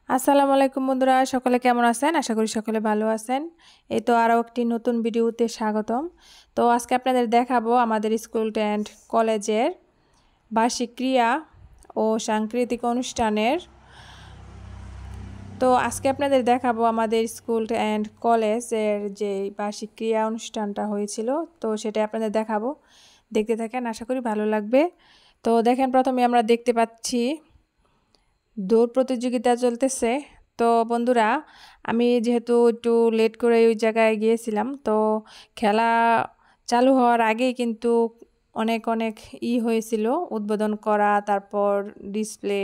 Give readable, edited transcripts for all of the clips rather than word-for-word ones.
আসসালামু আলাইকুম বন্ধুরা, সকলে কেমন আছেন? আশা করি সকলে ভালো আছেন। এই তো আরও একটি নতুন ভিডিওতে স্বাগতম। তো আজকে আপনাদের দেখাবো আমাদের স্কুল অ্যান্ড কলেজের বার্ষিক ক্রীড়া ও সাংস্কৃতিক অনুষ্ঠানের। তো আজকে আপনাদের দেখাবো আমাদের স্কুল অ্যান্ড কলেজের যে বার্ষিক ক্রীড়া অনুষ্ঠানটা হয়েছিল, তো সেটা আপনাদের দেখাবো। দেখতে থাকেন, আশা করি ভালো লাগবে। তো দেখেন, প্রথমে আমরা দেখতে পাচ্ছি দৌড় প্রতিযোগিতা চলতেছে। তো বন্ধুরা, আমি যেহেতু একটু লেট করে ওই জায়গায় গিয়েছিলাম, তো খেলা চালু হওয়ার আগেই কিন্তু অনেক অনেক হয়েছিল, উদ্বোধন করা, তারপর ডিসপ্লে,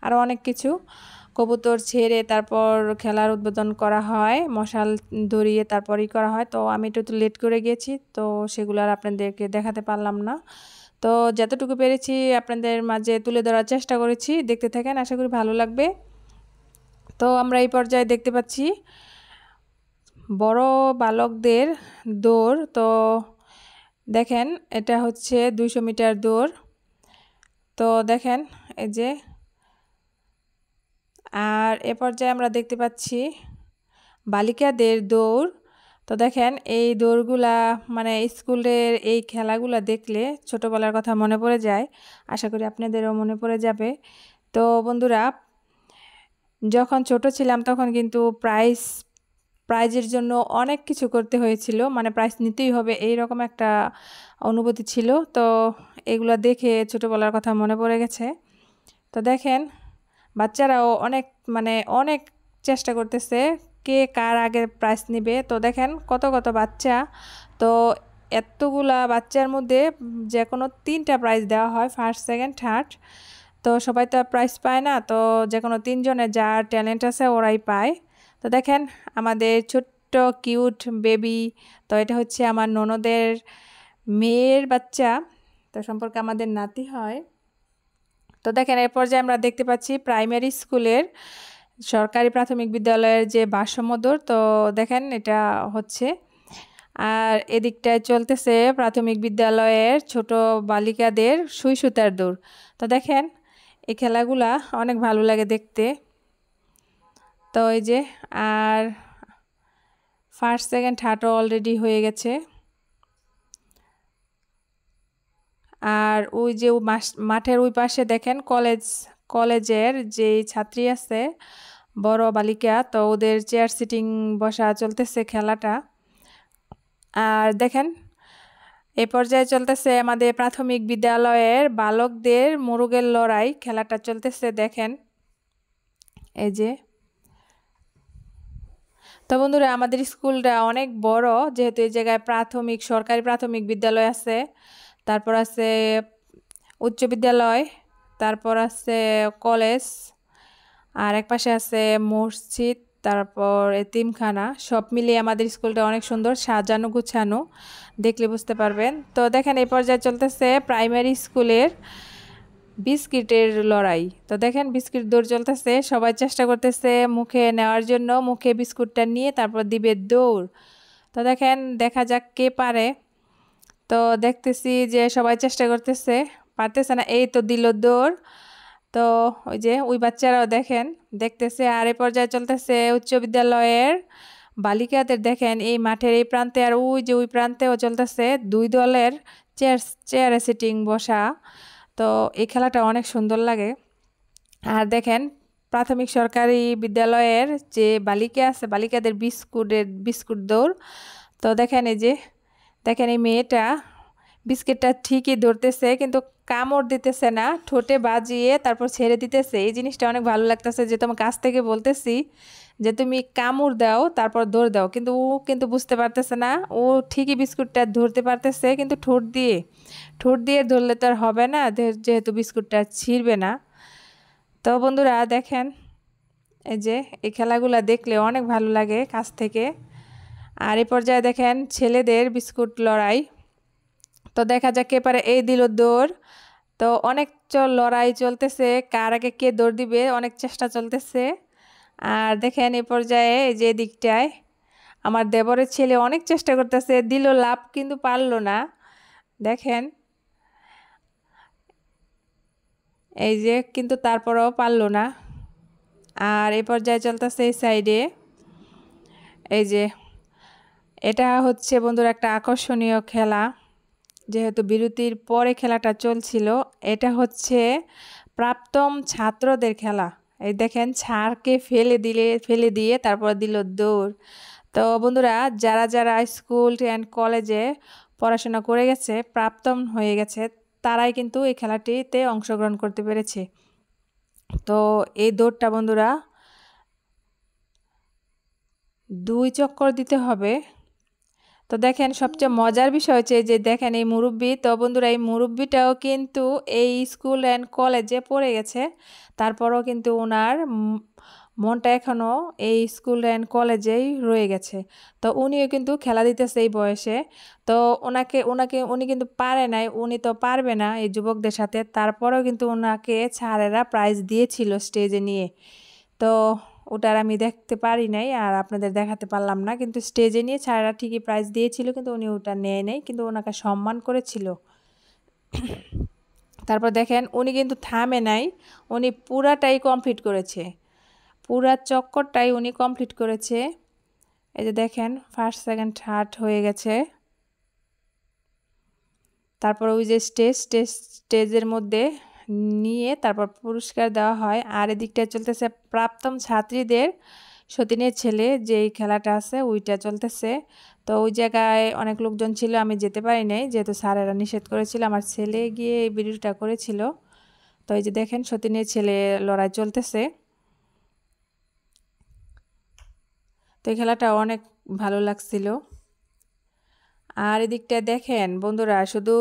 আরও অনেক কিছু। কবুতর ছেড়ে তারপর খেলার উদ্বোধন করা হয়, মশাল ধরিয়ে তারপরই করা হয়। তো আমি একটু লেট করে গিয়েছি, তো সেগুলো আর আপনাদেরকে দেখাতে পারলাম না। তো যতটুকু পেরেছি আপনাদের মাঝে তুলে ধরার চেষ্টা করেছি। দেখতে থাকেন, আশা করি ভালো লাগবে। তো আমরা এই পর্যায়ে দেখতে পাচ্ছি বড় বালকদের দৌড়। তো দেখেন, এটা হচ্ছে 200 মিটার দৌড়। তো দেখেন এই যে, আর এ পর্যায়ে আমরা দেখতে পাচ্ছি বালিকাদের দৌড়। তো দেখেন, এই দৌড়গুলা মানে স্কুলের এই খেলাগুলা দেখলে ছোটোবেলার কথা মনে পড়ে যায়। আশা করি আপনাদেরও মনে পড়ে যাবে। তো বন্ধুরা, যখন ছোট ছিলাম তখন কিন্তু প্রাইজের জন্য অনেক কিছু করতে হয়েছিল, মানে প্রাইজ নিতেই হবে এই রকম একটা অনুভূতি ছিল। তো এগুলো দেখে ছোটোবেলার কথা মনে পড়ে গেছে। তো দেখেন, বাচ্চারাও অনেক অনেক চেষ্টা করতেছে কে কার আগে প্রাইজ নিবে। তো দেখেন কত কত বাচ্চা। তো এতগুলা বাচ্চার মধ্যে যে কোনো 3টা প্রাইজ দেওয়া হয়, ফার্স্ট, সেকেন্ড, থার্ড। তো সবাই তো প্রাইজ পায় না, তো যে কোনো 3জনের যার ট্যালেন্ট আছে ওরাই পায়। তো দেখেন আমাদের ছোট্ট কিউট বেবি, তো এটা হচ্ছে আমার ননদের মেয়ের বাচ্চা, তো সম্পর্কে আমাদের নাতি হয়। তো দেখেন, এর পর্যায়ে আমরা দেখতে পাচ্ছি প্রাইমারি স্কুলের সরকারি প্রাথমিক বিদ্যালয়ের যে ভারসাম্য দৌড়। তো দেখেন এটা হচ্ছে, আর এদিকটায় চলতেছে প্রাথমিক বিদ্যালয়ের ছোট বালিকাদের সুই সুতার দৌড়। তো দেখেন, এই খেলাগুলা অনেক ভালো লাগে দেখতে। তো এই যে, আর ফার্স্ট, সেকেন্ড, থার্ডও অলরেডি হয়ে গেছে। আর ওই যে মাঠের ওই পাশে দেখেন কলেজের যে ছাত্রী আছে, বড় বালিকা, তো ওদের চেয়ার সিটিং বসা চলতেছে খেলাটা। আর দেখেন, এ পর্যায়ে চলতেছে আমাদের প্রাথমিক বিদ্যালয়ের বালকদের মোরগের লড়াই, খেলাটা চলতেছে দেখেন এই যে। তো বন্ধুরা, আমাদের স্কুলটা অনেক বড়, যেহেতু এই জায়গায় সরকারি প্রাথমিক বিদ্যালয় আছে, তারপর আছে উচ্চ বিদ্যালয়, তারপর আছে কলেজ, আর এক পাশে আছে মসজিদ, তারপর এতিমখানা। সব মিলিয়ে আমাদের স্কুলটা অনেক সুন্দর, সাজানো গুছানো, দেখলে বুঝতে পারবেন। তো দেখেন, এই পর্যায়ে চলতেছে প্রাইমারি স্কুলের বিস্কিটের লড়াই। তো দেখেন, বিস্কিট দৌড় চলতেছে, সবাই চেষ্টা করতেছে মুখে নেওয়ার জন্য, মুখে বিস্কুটটা নিয়ে তারপর দিবে দৌড়। তো দেখেন, দেখা যাক কে পারে। তো দেখতেছি যে সবাই চেষ্টা করতেছে, পারতেছে না, এই তো দিল দৌড়। তো ওই যে ওই বাচ্চারাও দেখেন দেখতেছে। আর এই পর্যায়ে চলতেছে উচ্চ বিদ্যালয়ের বালিকাদের। দেখেন, এই মাঠের এই প্রান্তে আর ওই যে ওই প্রান্তেও চলতেছে 2 দলের চেয়ারে সিটিং বসা। তো এই খেলাটা অনেক সুন্দর লাগে। আর দেখেন, প্রাথমিক সরকারি বিদ্যালয়ের যে বালিকা আছে, বালিকাদের বিস্কুট দৌড়। তো দেখেন এই যে, দেখেন এই মেয়েটা বিস্কিটটা ঠিকই ধরতেছে, কিন্তু কামড় দিতেছে না, ঠোঁটে বাজিয়ে তারপর ছেড়ে দিতেছে। এই জিনিসটা অনেক ভালো লাগতেছে, যে তোমার কাছ থেকে বলতেছি যে তুমি কামড় দাও তারপর দৌড় দাও, কিন্তু ও কিন্তু বুঝতে পারতেছে না। ও ঠিকই বিস্কুটটা ধরতে পারতেছে, কিন্তু ঠোঁট দিয়ে ধরলে তো আর হবে না, যেহেতু বিস্কুটটা ছিঁড়বে না। তো বন্ধুরা দেখেন, এই যে এই খেলাগুলা দেখলে অনেক ভালো লাগে কাছ থেকে। আর এই পর্যায়ে দেখেন ছেলেদের বিস্কুট লড়াই। তো দেখা যাক কে পারে, এই দিল দৌড়। তো অনেক লড়াই চলতেছে, কার আগে কে দৌড় দিবে, অনেক চেষ্টা চলতেছে। আর দেখেন এই পর্যায়ে এই যে দিকটায় আমার দেবরের ছেলে অনেক চেষ্টা করতেছে, দিল লাভ কিন্তু পারলো না। দেখেন এই যে, কিন্তু তারপরেও পারলো না। আর এই পর্যায়ে চলতেছে এই সাইডে এই যে এটা হচ্ছে বন্ধুরা একটা আকর্ষণীয় খেলা, যেহেতু বিরতির পরে খেলাটা চলছিল। এটা হচ্ছে প্রাক্তন ছাত্রদের খেলা। এই দেখেন ছাড়কে ফেলে দিয়ে তারপর দিল দৌড়। তো বন্ধুরা যারা যারা স্কুল অ্যান্ড কলেজে পড়াশোনা করে গেছে, প্রাক্তন হয়ে গেছে, তারাই কিন্তু এই খেলাটিতে অংশগ্রহণ করতে পেরেছে। তো এই দৌড়টা বন্ধুরা 2 চক্কর দিতে হবে। তো দেখেন সবচেয়ে মজার বিষয় হচ্ছে যে দেখেন এই মুরব্বি, তো বন্ধুরা এই মুরব্বিটাও কিন্তু এই স্কুল অ্যান্ড কলেজে পড়ে গেছে, তারপরও কিন্তু ওনার মনটা এখনও এই স্কুল অ্যান্ড কলেজেই রয়ে গেছে। তো উনিও কিন্তু খেলা দিতেছে এই বয়সে। তো উনি কিন্তু পারে নাই, উনি তো পারবে না এই যুবকদের সাথে, তারপরেও কিন্তু ওনাকে স্যারেরা প্রাইজ দিয়েছিল স্টেজে নিয়ে। তো ওটার আমি দেখতে পারি নাই আর আপনাদের দেখাতে পারলাম না, কিন্তু স্টেজে নিয়ে স্যারেরা ঠিকই প্রাইজ দিয়েছিল, কিন্তু উনি ওটা নেয় নাই, কিন্তু ওনাকে সম্মান করেছিল। তারপর দেখেন উনি কিন্তু থামে নাই, উনি পুরাটাই কমপ্লিট করেছে, পুরা চক্করটাই উনি কমপ্লিট করেছে। এই যে দেখেন ফার্স্ট সেকেন্ড থার্ড হয়ে গেছে। তারপর ওই যে স্টেজের মধ্যে নিয়ে তারপর পুরস্কার দেওয়া হয়। আর এদিকটা চলতেছে প্রাক্তন ছাত্রীদের সতীনের ছেলে যে এই খেলাটা আছে ওইটা চলতেছে। তো ওই জায়গায় অনেক লোকজন ছিল, আমি যেতে পারি নাই যেহেতু স্যারেরা নিষেধ করেছিল। আমার ছেলে গিয়ে এই ভিডিওটা করেছিল। তো এই যে দেখেন সতীনের ছেলে লড়াই চলতেছে। তো এই খেলাটা অনেক ভালো লাগছিল। আর এদিকটা দেখেন বন্ধুরা, শুধু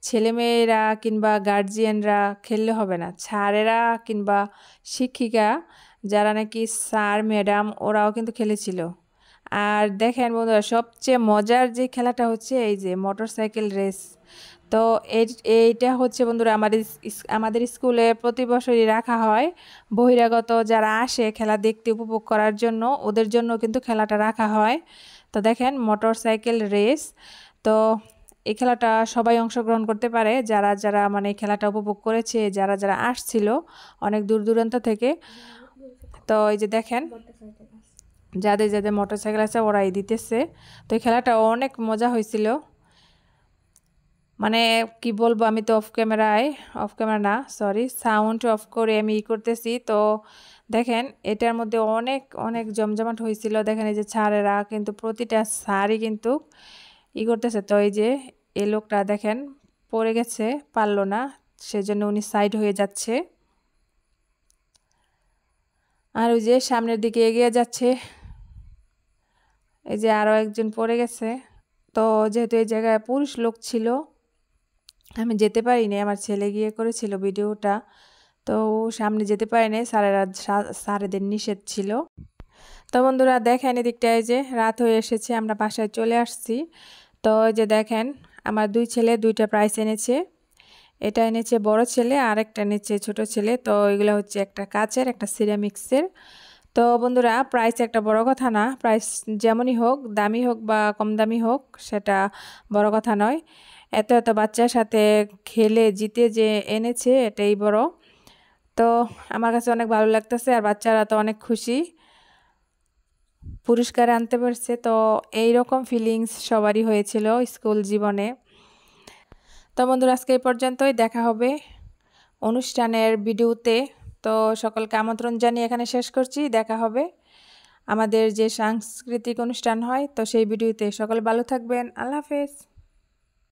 ছেলেমেয়েরা কিংবা গার্জিয়ানরা খেললে হবে না, স্যারেরা কিংবা শিক্ষিকা যারা নাকি স্যার ম্যাডাম ওরাও কিন্তু খেলেছিল। আর দেখেন বন্ধুরা সবচেয়ে মজার যে খেলাটা হচ্ছে এই যে মোটরসাইকেল রেস। তো এইটা হচ্ছে বন্ধুরা আমাদের স্কুলে প্রতি বছরই রাখা হয়। বহিরাগত যারা আসে খেলা দেখতে উপভোগ করার জন্য, ওদের জন্য কিন্তু খেলাটা রাখা হয়। তো দেখেন মোটরসাইকেল রেস। তো এই খেলাটা সবাই অংশগ্রহণ করতে পারে, যারা যারা মানে খেলাটা উপভোগ করেছে, যারা যারা আসছিল অনেক দূর দূরান্ত থেকে। তো এই যে দেখেন যাদের যাদের মোটরসাইকেল আছে ওরাই দিতেছে। তো এই খেলাটা অনেক মজা হয়েছিল, মানে কি বলবো, আমি তো অফ ক্যামেরা না সরি, সাউন্ড অফ করে আমি করতেছি। তো দেখেন এটার মধ্যে অনেক অনেক জমজমাট হয়েছিল। দেখেন এই যে স্যারেরা কিন্তু প্রতিটা স্যারই কিন্তু করতেছে। তো এই যে এই লোকটা দেখেন পড়ে গেছে, পারলো না, সেজন্য উনি সাইড হয়ে যাচ্ছে। আর ওই যে সামনের দিকে এগিয়ে যাচ্ছে, এই যে আরও একজন পড়ে গেছে। তো যেহেতু এই জায়গায় পুরুষ লোক ছিল, আমি যেতে পারিনি, আমার ছেলে গিয়ে করেছিল ভিডিওটা। তো সামনে যেতে পারিনি, স্যারেদের নিষেধ ছিল। তো বন্ধুরা দেখেন এদিকটায় যে রাত হয়ে এসেছে, আমরা বাসায় চলে আসছি। তো এই যে দেখেন আমার 2 ছেলে 2টা প্রাইজ এনেছে। এটা এনেছে বড় ছেলে আর একটা এনেছে ছোট ছেলে। তো এগুলো হচ্ছে একটা কাচের একটা সিরামিক্সের। তো বন্ধুরা প্রাইস একটা বড় কথা না, প্রাইস যেমনই হোক, দামি হোক বা কম দামি হোক, সেটা বড় কথা নয়। এত এত বাচ্চার সাথে খেলে জিতে যে এনেছে এটাই বড়। তো আমার কাছে অনেক ভালো লাগতেছে, আর বাচ্চারা তো অনেক খুশি পুরস্কার আনতে পারছে। তো এই রকম ফিলিংস সবারই হয়েছিল স্কুল জীবনে। তো বন্ধুরা আজকে এই পর্যন্তই, দেখা হবে অনুষ্ঠানের ভিডিওতে। তো সকলকে আমন্ত্রণ জানিয়ে এখানে শেষ করছি, দেখা হবে আমাদের যে সাংস্কৃতিক অনুষ্ঠান হয় তো সেই ভিডিওতে। সকলে ভালো থাকবেন, আল্লাহ হাফেজ।